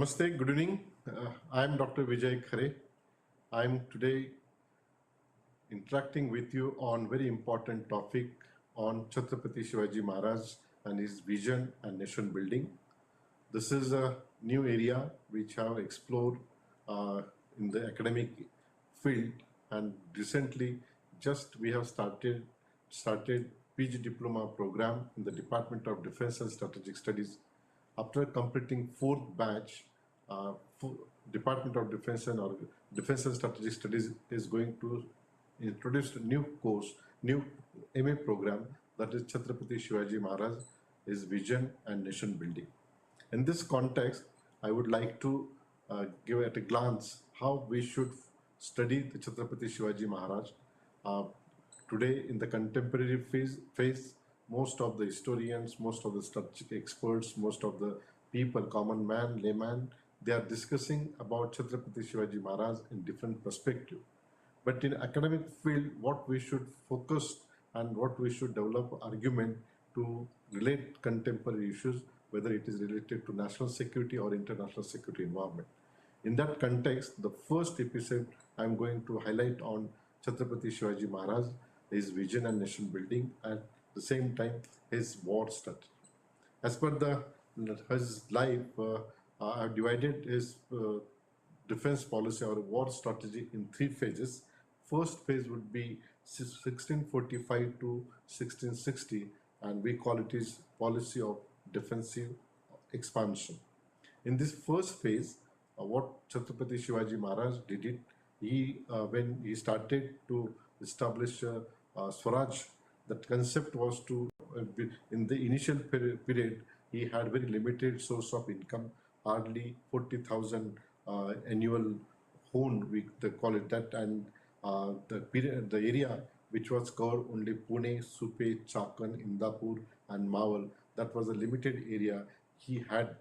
Namaste, good evening. I am Dr. Vijay Khare. I am today interacting with you on very important topic on Chhatrapati Shivaji Maharaj and his vision and nation building. This is a new area which I have explored in the academic field, and recently just we have started PG diploma program in the Department of Defense and Strategic Studies. After completing fourth batch, Department of Defense and Strategic Studies is going to introduce a new course, new MA program, that is Chhatrapati Shivaji Maharaj, his vision and nation building. In this context, I would like to give at a glance how we should study the Chhatrapati Shivaji Maharaj. Today, in the contemporary phase, most of the historians, most of the strategic experts, most of the people, common man, layman, they are discussing about Chhatrapati Shivaji Maharaj in different perspective. But in academic field, what we should focus and what we should develop argument to relate contemporary issues, whether it is related to national security or international security environment. In that context, the first episode I am going to highlight on Chhatrapati Shivaji Maharaj, his vision and nation building, and at the same time his war strategy. As per his life, I have divided his defense policy or war strategy in three phases. First phase would be 1645 to 1660, and we call it his policy of defensive expansion. In this first phase, what Chhatrapati Shivaji Maharaj did it, when he started to establish Swaraj, that concept was to, in the initial period, he had very limited source of income, hardly 40,000 annual hone, we call it that, and the area which was covered only Pune, Supe, Chakan, Indapur and Mawal, that was a limited area he had.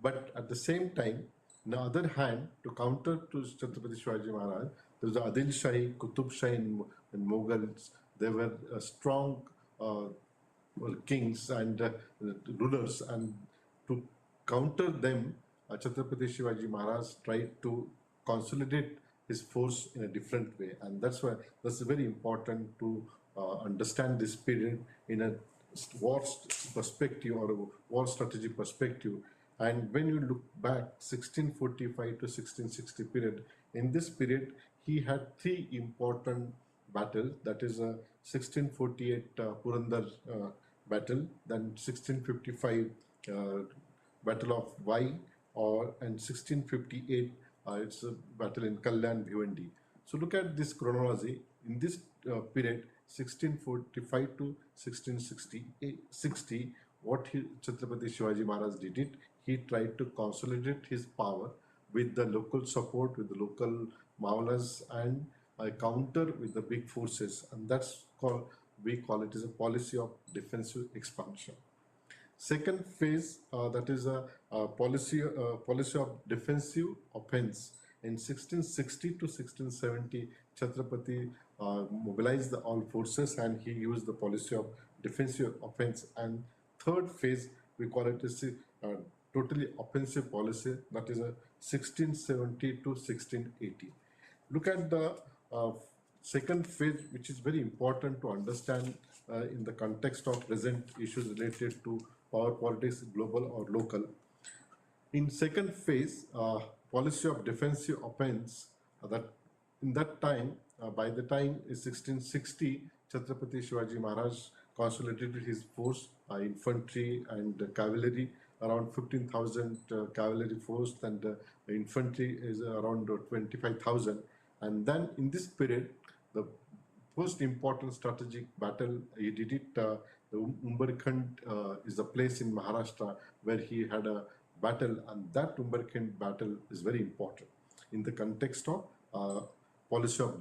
But at the same time, on the other hand, to counter to Chhatrapati Shivaji Maharaj, there was the Adil Shahi, Qutub Shahi in Mughals. There were strong kings and rulers, and to counter them, Chhatrapati Shivaji Maharaj tried to consolidate his force in a different way, and that's very important to understand this period in a war perspective or a war strategy perspective. And when you look back 1645 to 1660 period, in this period he had three important battles. That is a 1648 Purandar battle, then 1655 Battle of Vai, and 1658 it's a battle in Kalyan Bhiwandi. So look at this chronology. In this period, 1645 to 1660, what Chhatrapati Shivaji Maharaj did it, he tried to consolidate his power with the local support, with the local Maulas, and counter with the big forces, and we call it as a policy of defensive expansion. Second phase, that is a policy of defensive offense. In 1660 to 1670, Chhatrapati mobilized all forces and he used the policy of defensive offense. And third phase, we call it as a totally offensive policy, that is a 1670 to 1680. Look at the second phase, which is very important to understand in the context of present issues related to power politics, global or local. In second phase, policy of defensive offense, that in that time, by the time is 1660, Chhatrapati Shivaji Maharaj consolidated his force, infantry and cavalry, around 15,000 cavalry force, and infantry is around 25,000. And then in this period, the most important strategic battle he did it, the Umberkhand is a place in Maharashtra where he had a battle, and that Umberkhand battle is very important in the context of policy of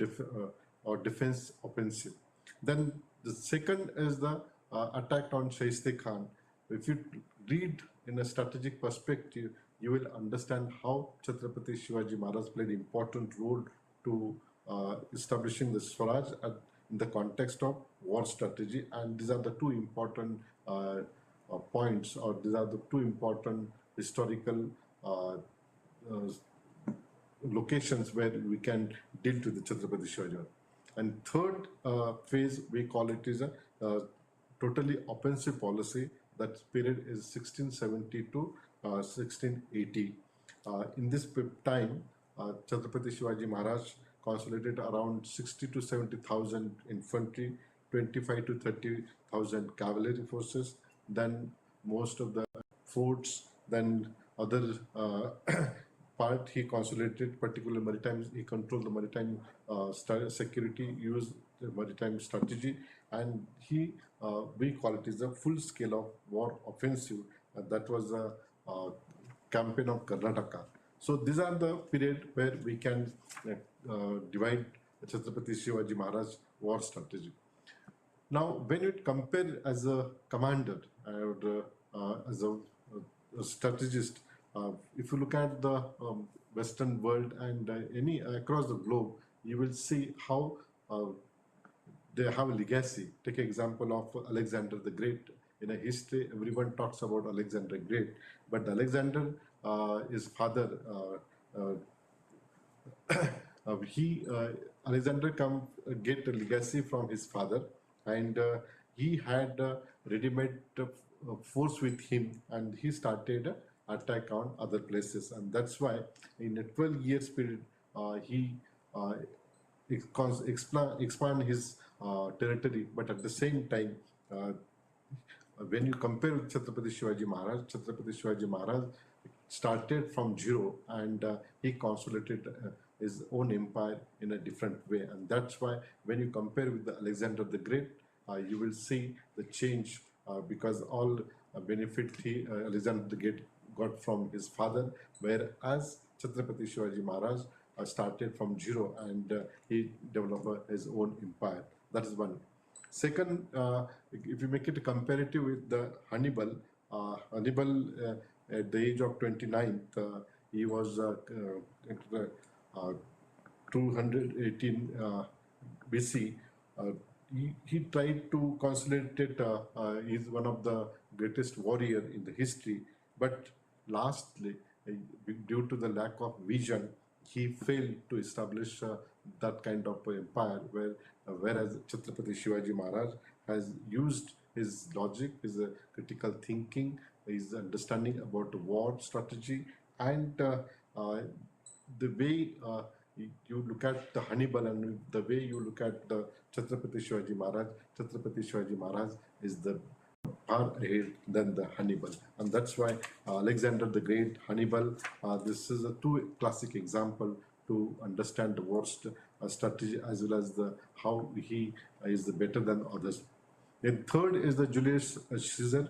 defense offensive. Then the second is the attack on Shaiste Khan. If you read in a strategic perspective, you will understand how Chhatrapati Shivaji Maharaj played an important role to establishing the Swaraj in the context of war strategy. And these are the two important points, or these are the two important historical locations where we can deal with the Chhatrapati Shivaji Maharaj. And third phase, we call it is a totally offensive policy. That period is 1670 to 1680. In this time, Chhatrapati Shivaji Maharaj consolidated around 60 to 70,000 infantry, 25 to 30,000 cavalry forces, then most of the forts, then other part he consolidated, particularly maritime. He controlled the maritime security, used the maritime strategy, and he we call it is a full scale of war offensive. That was the campaign of Karnataka. So these are the period where we can divide Chhatrapati Shivaji Maharaj war strategy. Now, when you compare as a commander or as a strategist, if you look at the Western world and any across the globe, you will see how they have a legacy. Take an example of Alexander the Great. In a history, everyone talks about Alexander the Great, but Alexander, his father, Alexander get a legacy from his father, and he had ready-made force with him, and he started attack on other places, and that's why in a 12 years period he expand his territory, but at the same time when you compare with Chhatrapati Shivaji Maharaj started from zero, and he consolidated his own empire in a different way, and that's why when you compare with the Alexander the Great, you will see the change because all benefit Alexander the Great got from his father, whereas Chhatrapati Shivaji Maharaj started from zero, and he developed his own empire. That is one. Second, if you make it comparative with the Hannibal, at the age of 29, he was 218 BC. He tried to consolidate. He is one of the greatest warrior in the history, but lastly, due to the lack of vision, he failed to establish that kind of empire. Whereas Chhatrapati Shivaji Maharaj has used his logic, his critical thinking, his understanding about war strategy, and the way you look at the Hannibal and the way you look at the Chhatrapati Shivaji Maharaj is the far ahead than the Hannibal, and that's why Alexander the Great, Hannibal, this is a two classic example to understand the war strategy as well as the how he is better than others. Then third is the Julius Caesar.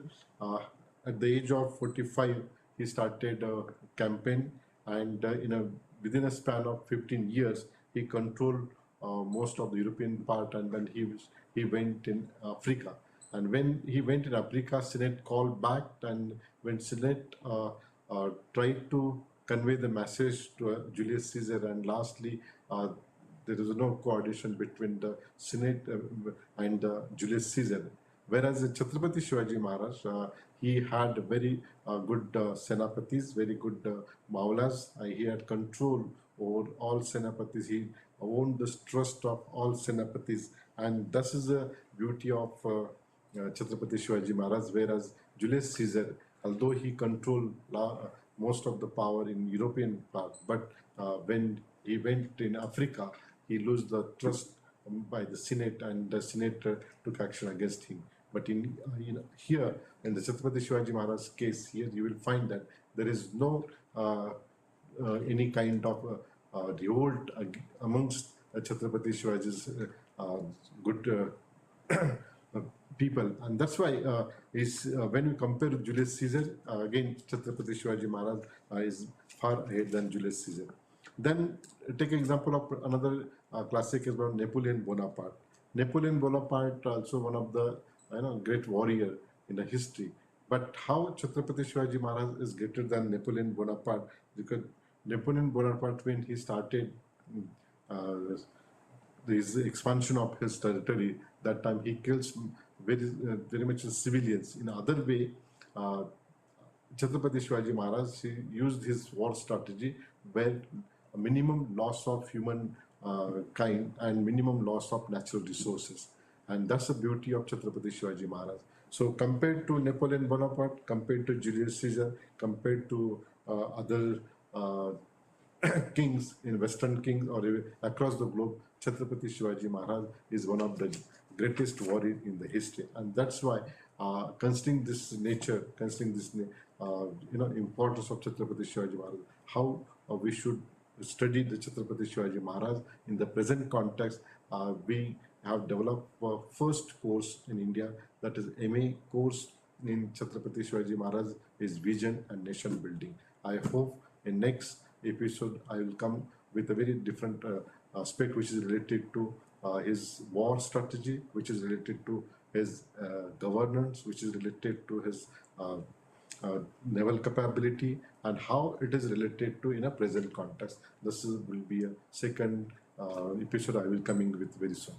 At the age of 45, he started a campaign, and within a span of 15 years, he controlled most of the European part, and then he went in Africa. And when he went in Africa, Senate called back, and when Senate tried to convey the message to Julius Caesar, and lastly, there is no coordination between the Senate and Julius Caesar. Whereas Chhatrapati Shivaji Maharaj, he had very good senapatis, very good maulas. He had control over all senapatis. He owned the trust of all senapatis, and this is the beauty of Chhatrapati Shivaji Maharaj. Whereas Julius Caesar, although he controlled most of the power in European part, but when he went in Africa, he lost the trust by the Senate, and the Senate took action against him. But here in the Chhatrapati Shivaji Maharaj case, here you will find that there is no any kind of revolt amongst Chhatrapati Shivaji's good people, and that's why when you compare Julius Caesar, again Chhatrapati Shivaji Maharaj is far ahead than Julius Caesar. Then take an example of another classic is about Napoleon Bonaparte. Napoleon Bonaparte also one of the great warrior in the history. But how Chhatrapati Shivaji Maharaj is greater than Napoleon Bonaparte? Because Napoleon Bonaparte, when he started this expansion of his territory, that time he kills very much civilians. In other way, Chhatrapati Shivaji Maharaj, he used his war strategy where a minimum loss of human kind and minimum loss of natural resources. And that's the beauty of Chhatrapati Shivaji Maharaj. So compared to Napoleon Bonaparte, compared to Julius Caesar, compared to other kings in Western kings or even across the globe, Chhatrapati Shivaji Maharaj is one of the greatest warrior in the history, and that's why, considering this nature, considering this, importance of Chhatrapati Shivaji Maharaj, how we should study the Chhatrapati Shivaji Maharaj in the present context. We have developed first course in India, that is MA course in Chhatrapati Shivaji Maharaj is vision and nation building. I hope in next episode I will come with a very different aspect which is related to his war strategy, which is related to his governance, which is related to his naval capability, and how it is related to in a present context. Will be a second episode I will coming with very soon.